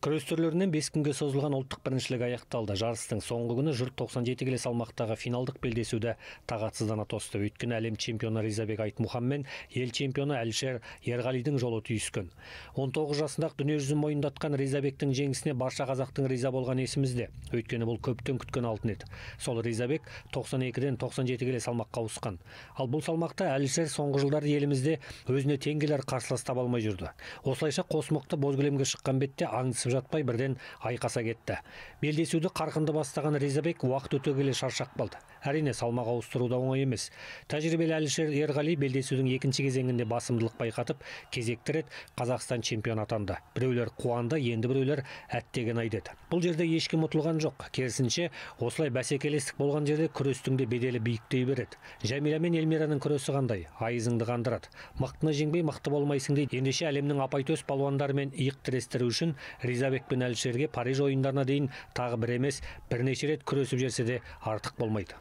Күрес түрлерінен 5 күнге созылған ұлттық біріншілік аяқталды. Жарыстың соңғы күні жұрт 97 келі салмақтағы финалдық белдесуді тағатсыздана тосты. Өйткені әлем чемпионы Ризабек Айтмұхан мен ел чемпионы Әлішер Ерғалидың жолы түйіскен. 19 жасында дүниежүзін мойындатқан Ризабектің жеңісіне барша қазақтың риза болған есімізде. Өйткені бұл көптен күткен алтын еді. Сол Ризабек 92-ден 97 келі салмаққа ауысқан. Ал бұл салмақта Әлішер соңғы жылдары елімізде өзіне тең келер қарсылас таба алмай жүрді. Осылайша қос мықты боз кілемге шыққан бетте аңдысып жатпай бірден айқаса кетті. Белдесуді қарқынды бастаған Ризабек уақыт өте келе шаршап қалды. Әрине салмақ ауыстыру да оңай емес. Тәжірибелі Әлішер Ерғали белдесудің екінші кезеңінде басымдылық байқатып, кезекті рет Қазақстан чемпион атанды. Біреулер қуанды, енді біреулер әттеген ай деді. Бұл жерде ешкім ұтылған жоқ. Керісінше, осылай бәсекелестік болған жерде күрестің де беделі биіктей береді. Жәмила мен Эльмираның күресі қандай? Айызыңды қандырады. Мықтыны жеңбей мықты болмайсың дейді. Ендеше әлемнің апайтөс палуандарымен иық тірестіру үшін Ризабек пен Әлішерге Париж ойындарына дейін тағы бір емес, бірнеше рет күресіп жерсе де артық болмайды.